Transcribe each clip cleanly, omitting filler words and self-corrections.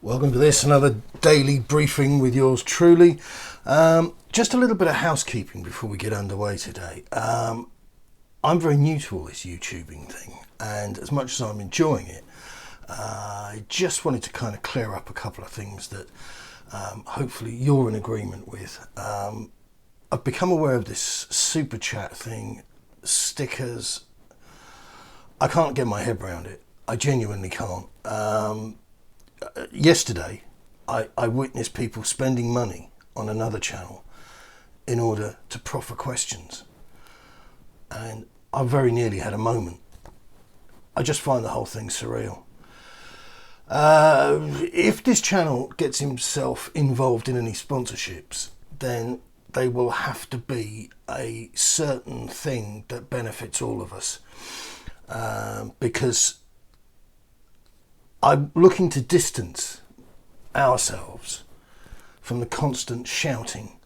Welcome to this, another daily briefing with yours truly. Just a little bit of housekeeping before we get underway today. I'm very new to all this YouTubing thing, and as much as I'm enjoying it, I just wanted to kind of clear up a couple of things that hopefully you're in agreement with. I've become aware of this super chat thing, stickers. I can't get my head around it. I genuinely can't. Yesterday, I witnessed people spending money on another channel in order to proffer questions. And I very nearly had a moment. I just find the whole thing surreal. If this channel gets himself involved in any sponsorships, then they will have to be a certain thing that benefits all of us. Because I'm looking to distance ourselves from the constant shouting,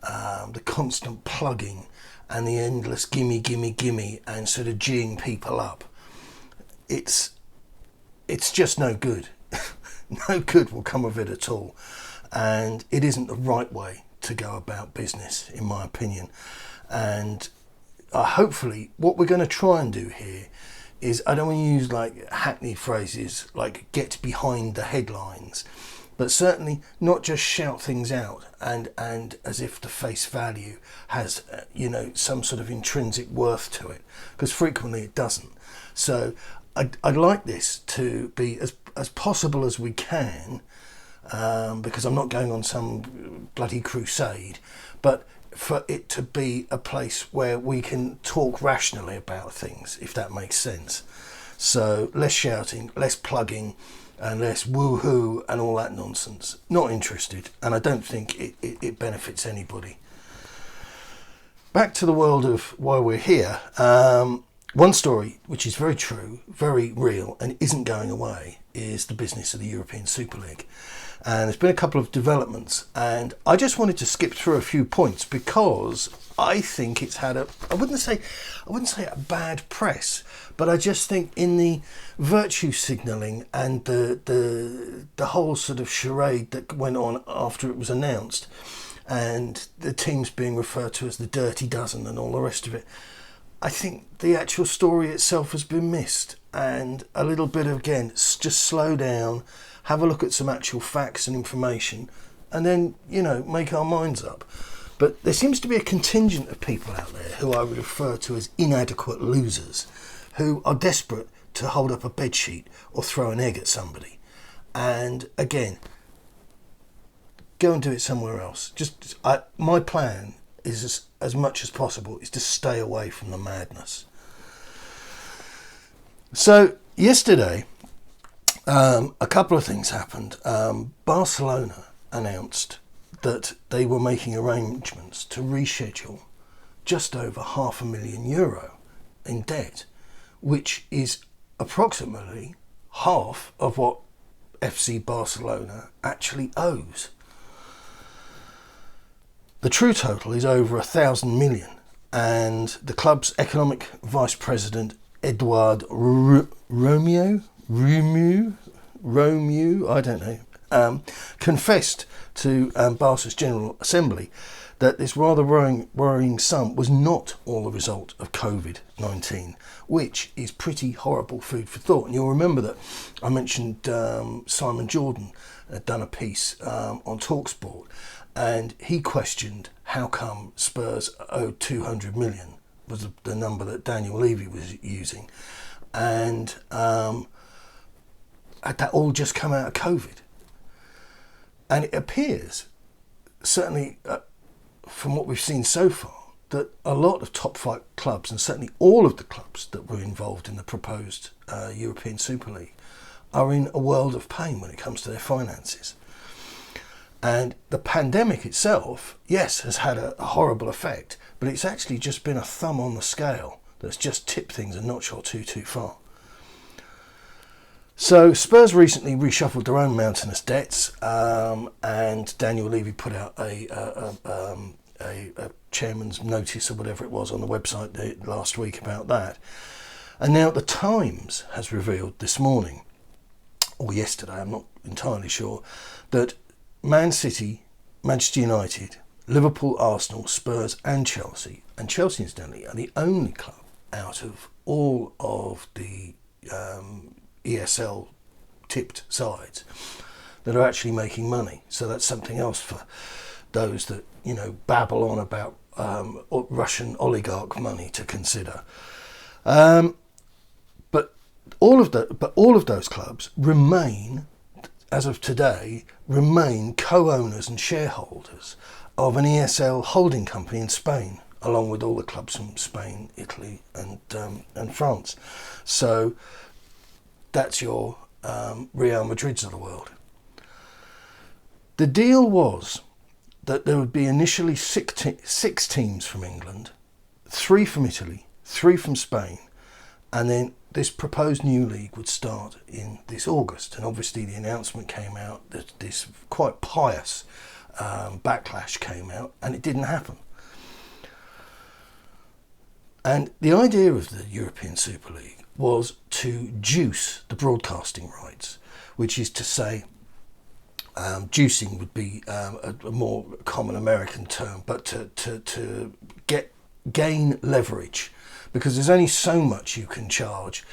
the constant plugging, and the endless gimme, gimme, gimme, and sort of geeing people up. It's just no good. No good will come of it at all. And it isn't the right way to go about business, in my opinion. And hopefully what we're going to try and do here is, I don't want to use like hackney phrases like get behind the headlines, but certainly not just shout things out and as if the face value has some sort of intrinsic worth to it, because frequently it doesn't. So I'd like this to be as possible as we can, because I'm not going on some bloody crusade, but for it to be a place where we can talk rationally about things, if that makes sense. So less shouting, less plugging, and less woohoo and all that nonsense. Not interested, and I don't think it benefits anybody. Back to the world of why we're here. One story which is very true, very real, and isn't going away is the business of the European Super League. And there's been a couple of developments, and I just wanted to skip through a few points because I think it's had I wouldn't say a bad press, but I just think in the virtue signalling and the whole sort of charade that went on after it was announced, and the teams being referred to as the Dirty Dozen and all the rest of it, I think the actual story itself has been missed. And a little bit of, again, just slow down, have a look at some actual facts and information, and then, make our minds up. But there seems to be a contingent of people out there who I would refer to as inadequate losers, who are desperate to hold up a bedsheet or throw an egg at somebody. And again, go and do it somewhere else. My plan is as much as possible is to stay away from the madness. So yesterday, a couple of things happened. Barcelona announced that they were making arrangements to reschedule just over €500,000 in debt, which is approximately half of what FC Barcelona actually owes. The true total is over 1,000 million, and the club's economic vice president Eduard Romeu, I don't know, confessed to Barca's General Assembly that this rather worrying sum was not all the result of COVID-19, which is pretty horrible food for thought. And you'll remember that I mentioned Simon Jordan had done a piece on TalkSport, and he questioned how come Spurs owed 200 million, was the number that Daniel Levy was using. And had that all just come out of COVID? And it appears, certainly from what we've seen so far, that a lot of top flight clubs, and certainly all of the clubs that were involved in the proposed European Super League, are in a world of pain when it comes to their finances. And the pandemic itself, yes, has had a horrible effect, but it's actually just been a thumb on the scale that's just tipped things a notch or two too far. So Spurs recently reshuffled their own mountainous debts, and Daniel Levy put out a chairman's notice or whatever it was on the website last week about that. And now the Times has revealed this morning or yesterday, I'm not entirely sure, that Man City, Manchester United, Liverpool, Arsenal, Spurs and Chelsea incidentally are the only club out of all of the ESL tipped sides that are actually making money. So that's something else for those that, you know, babble on about Russian oligarch money to consider. But all of those clubs remain, as of today, co-owners and shareholders of an ESL holding company in Spain, along with all the clubs from Spain, Italy and France. So that's your Real Madrids of the world. The deal was that there would be initially six teams from England, 3 from Italy, 3 from Spain, and then this proposed new league would start in this August. And obviously the announcement came out that this quite pious backlash came out, and it didn't happen. And the idea of the European Super League was to juice the broadcasting rights, which is to say, juicing would be a more common American term, but to gain leverage, because there's only so much you can charge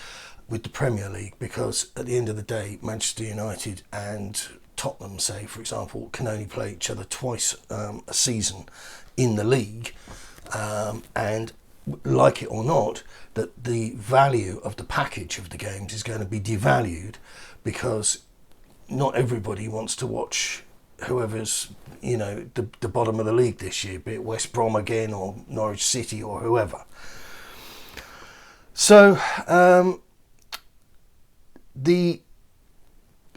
with the Premier League, because at the end of the day, Manchester United and Tottenham, say, for example, can only play each other twice a season in the league, and like it or not, that the value of the package of the games is going to be devalued, because not everybody wants to watch whoever's, you know, the bottom of the league this year, be it West Brom again or Norwich City or whoever. So the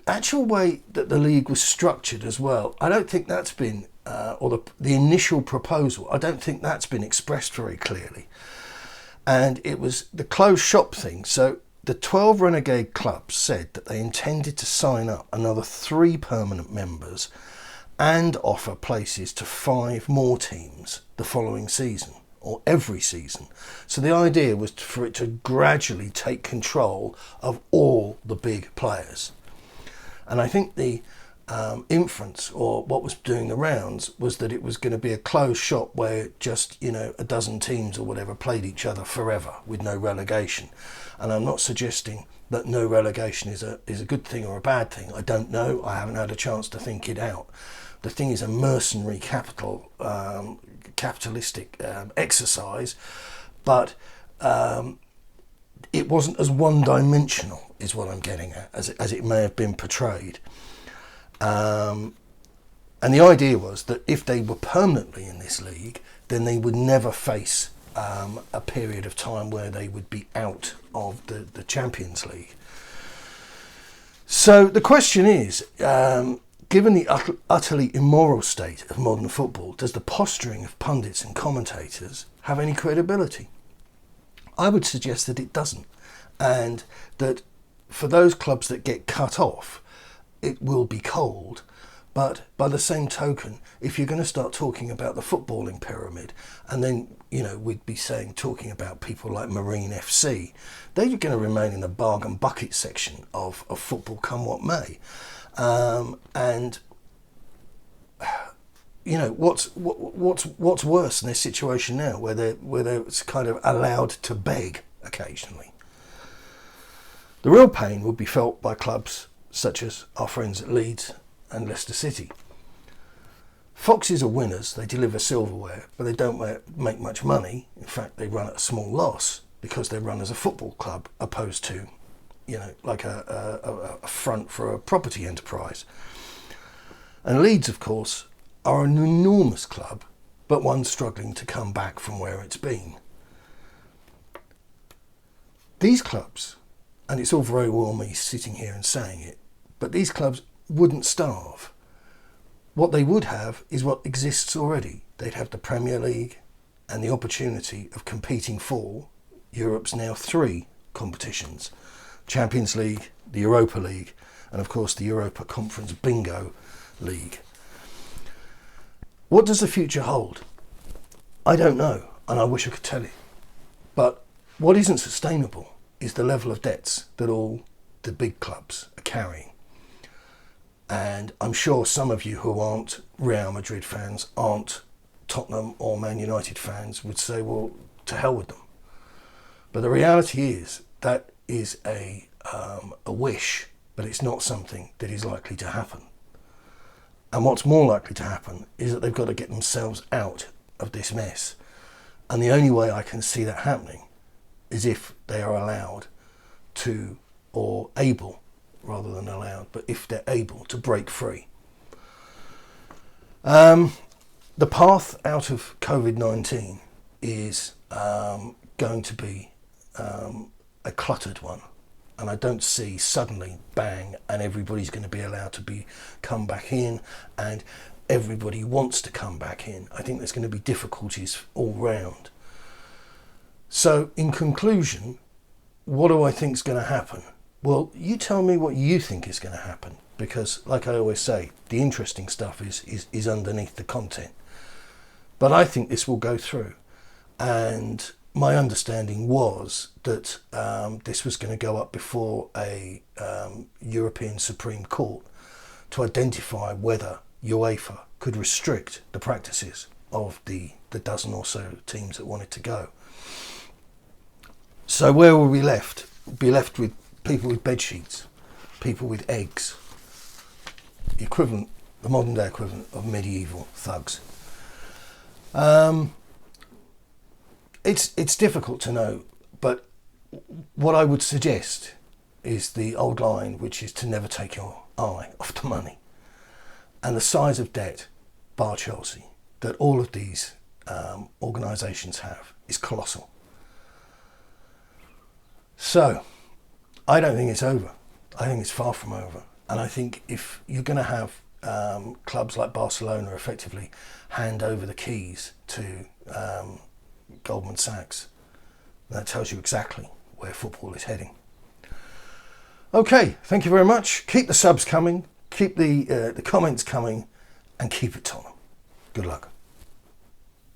actual way that the league was structured as well, I don't think that's been, or the initial proposal, I don't think that's been expressed very clearly. And it was the closed shop thing. So the 12 renegade clubs said that they intended to sign up another 3 permanent members and offer places to 5 more teams the following season, or every season. So the idea was for it to gradually take control of all the big players. And I think the inference, or what was doing the rounds, was that it was going to be a closed shop where just, you know, a dozen teams or whatever played each other forever with no relegation. And I'm not suggesting that no relegation is a good thing or a bad thing. I don't know. I haven't had a chance to think it out. The thing is a mercenary capitalistic exercise, but it wasn't as one-dimensional, is what I'm getting at, as it may have been portrayed. And the idea was that if they were permanently in this league, then they would never face a period of time where they would be out of the Champions League. So the question is, given the utterly immoral state of modern football, does the posturing of pundits and commentators have any credibility? I would suggest that it doesn't, and that for those clubs that get cut off, it will be cold. But by the same token, if you're going to start talking about the footballing pyramid, and then, you know, we'd be talking about people like Marine FC, they're going to remain in the bargain bucket section of football, come what may. And you know, what's worse in this situation now, where they're kind of allowed to beg occasionally. The real pain would be felt by clubs such as our friends at Leeds and Leicester City. Foxes are winners, they deliver silverware, but they don't make much money. In fact, they run at a small loss because they run as a football club, opposed to, you know, like a front for a property enterprise. And Leeds, of course, are an enormous club, but one struggling to come back from where it's been. These clubs, and it's all very well me sitting here and saying it, but these clubs wouldn't starve. What they would have is what exists already. They'd have the Premier League and the opportunity of competing for Europe's now 3 competitions: Champions League, the Europa League, and of course the Europa Conference Bingo League. What does the future hold? I don't know, and I wish I could tell you. But what isn't sustainable is the level of debts that all the big clubs are carrying. And I'm sure some of you who aren't Real Madrid fans, aren't Tottenham or Man United fans, would say, well, to hell with them. But the reality is that is a wish, but it's not something that is likely to happen. And what's more likely to happen is that they've got to get themselves out of this mess. And the only way I can see that happening is if they are allowed to, or able, rather than allowed, but if they're able to break free. The path out of COVID-19 is going to be a cluttered one. And I don't see suddenly, bang, and everybody's going to be allowed to come back in, and everybody wants to come back in. I think there's going to be difficulties all round. So, in conclusion, what do I think is going to happen? Well, you tell me what you think is going to happen, because, like I always say, the interesting stuff is underneath the content. But I think this will go through, and my understanding was that this was going to go up before a European Supreme Court to identify whether UEFA could restrict the practices of the dozen or so teams that wanted to go. So where will we left? We'll be left with people with bed sheets, people with eggs, the modern day equivalent of medieval thugs. It's difficult to know, but what I would suggest is the old line, which is to never take your eye off the money. And the size of debt, bar Chelsea, that all of these organisations have is colossal. So, I don't think it's over. I think it's far from over. And I think if you're going to have clubs like Barcelona effectively hand over the keys to Goldman Sachs, that tells you exactly where football is heading. Okay, thank you very much. Keep the subs coming, keep the comments coming, and keep it Tottenham. Good luck.